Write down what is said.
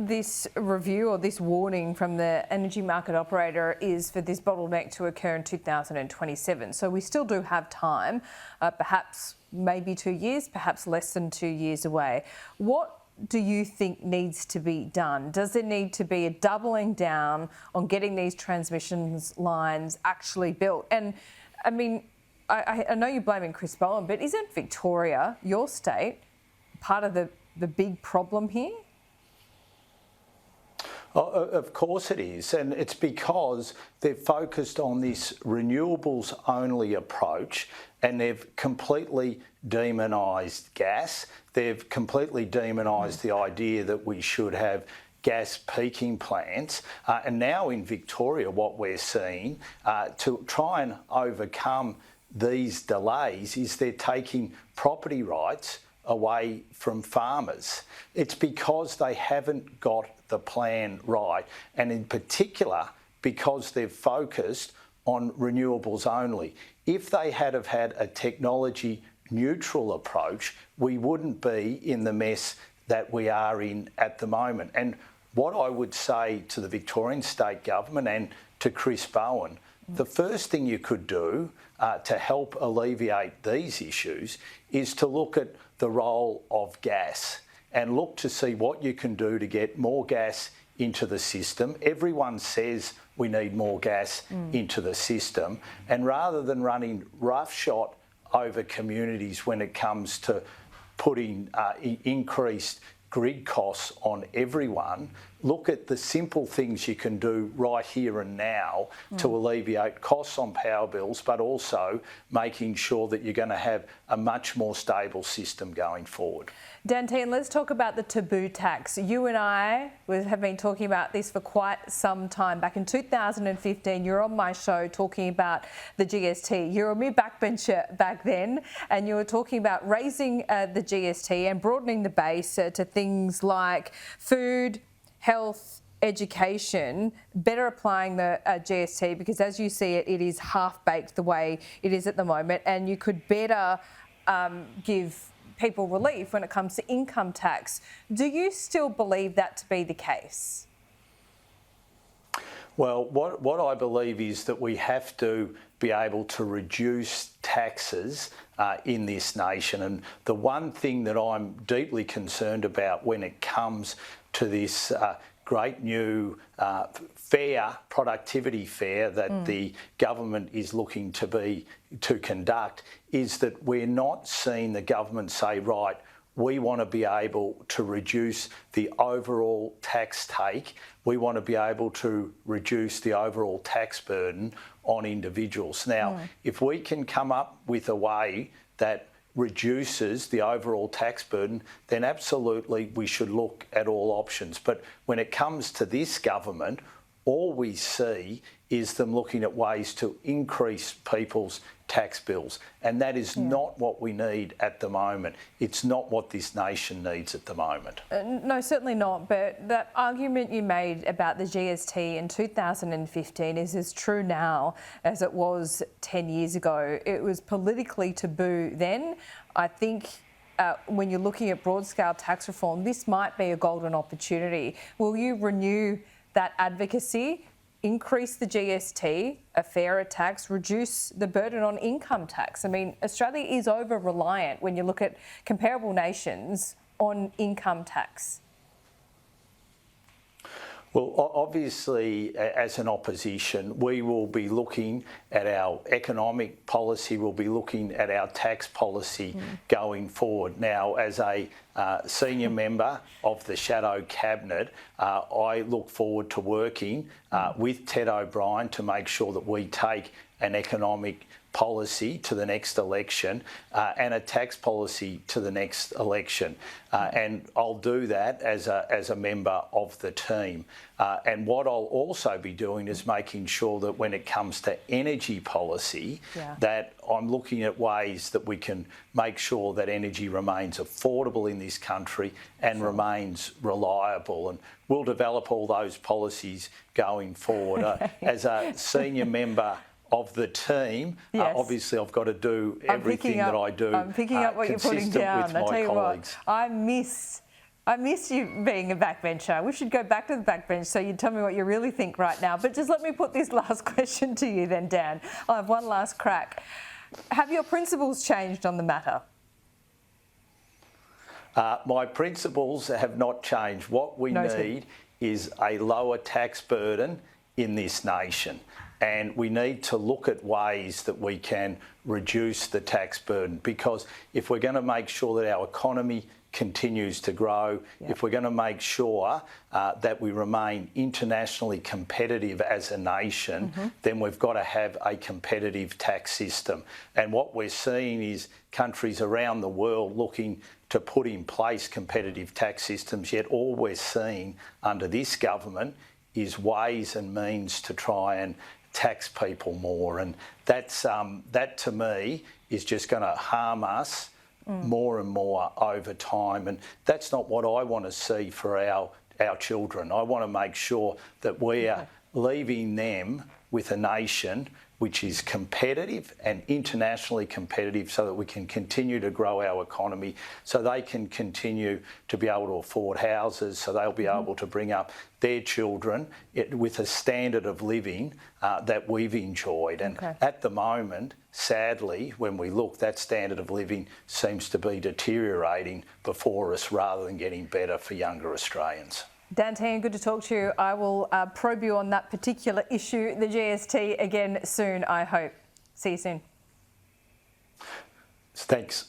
This review or this warning from the energy market operator is for this bottleneck to occur in 2027. So we still do have time, perhaps maybe 2 years, perhaps less than 2 years away. What do you think needs to be done? Does there need to be a doubling down on getting these transmission lines actually built? And I mean, I know you're blaming Chris Bowen, but isn't Victoria, your state, part of the big problem here? Of course it is, and it's because they've focused on this renewables only approach and they've completely demonised gas. They've completely demonised the idea that we should have gas peaking plants. And now in Victoria, what we're seeing to try and overcome these delays is they're taking property rights away from farmers. It's because they haven't got the plan right, and in particular because they've focused on renewables only. If they had have had a technology neutral approach, we wouldn't be in the mess that we are in at the moment. And what I would say to the Victorian State Government and to Chris Bowen, the first thing you could do to help alleviate these issues is to look at the role of gas and look to see what you can do to get more gas into the system. Everyone says we need more gas into the system, and rather than running roughshod over communities when it comes to putting increased grid costs on everyone, look at the simple things you can do right here and now to alleviate costs on power bills, but also making sure that you're going to have a much more stable system going forward. Dantine, let's talk about the taboo tax. You and I have been talking about this for quite some time. Back in 2015, you were on my show talking about the GST. You were a mere backbencher back then, and you were talking about raising the GST and broadening the base to things like food, health, education, better applying the GST, because as you see it, it is half-baked the way it is at the moment, and you could better give people relief when it comes to income tax. Do you still believe that to be the case? Well, what I believe is that we have to be able to reduce taxes in this nation. And the one thing that I'm deeply concerned about when it comes to this great new productivity fair that the government is looking to conduct is that we're not seeing the government say, right, we want to be able to reduce the overall tax take. We want to be able to reduce the overall tax burden on individuals. Now, if we can come up with a way that reduces the overall tax burden, then absolutely we should look at all options. But when it comes to this government, all we see is them looking at ways to increase people's tax bills. And that is not what we need at the moment. It's not what this nation needs at the moment. No, certainly not. But that argument you made about the GST in 2015 is as true now as it was 10 years ago. It was politically taboo then. I think when you're looking at broad-scale tax reform, this might be a golden opportunity. Will you renew that advocacy, increase the GST, a fairer tax, reduce the burden on income tax? I mean, Australia is over-reliant when you look at comparable nations on income tax. Well, obviously, as an opposition, we will be looking at our economic policy, we'll be looking at our tax policy going forward. Now, as a senior member of the Shadow Cabinet, I look forward to working with Ted O'Brien to make sure that we take an economic policy to the next election and a tax policy to the next election. And I'll do that as a member of the team. And what I'll also be doing is making sure that when it comes to energy policy, that I'm looking at ways that we can make sure that energy remains affordable in this country and remains reliable. And we'll develop all those policies going forward. As a senior member of the team, obviously I've got to do everything that I do. I'm picking up what you're putting down. I tell you what, I I miss you being a backbencher. We should go back to the backbench so you tell me what you really think right now. But just let me put this last question to you then, Dan. I'll have one last crack. Have your principles changed on the matter? My principles have not changed. What we need is a lower tax burden in this nation. And we need to look at ways that we can reduce the tax burden, because if we're going to make sure that our economy continues to grow, if we're going to make sure that we remain internationally competitive as a nation, then we've got to have a competitive tax system. And what we're seeing is countries around the world looking to put in place competitive tax systems, yet all we're seeing under this government is ways and means to try and tax people more. And that's that to me is just going to harm us more and more over time. And that's not what I want to see for our children. I want to make sure that we're leaving them with a nation which is competitive and internationally competitive, so that we can continue to grow our economy, so they can continue to be able to afford houses, so they'll be able to bring up their children with a standard of living that we've enjoyed. And at the moment, sadly, when we look, that standard of living seems to be deteriorating before us rather than getting better for younger Australians. Dan Tehan, good to talk to you. I will probe you on that particular issue, the GST, again soon, I hope. See you soon. Thanks.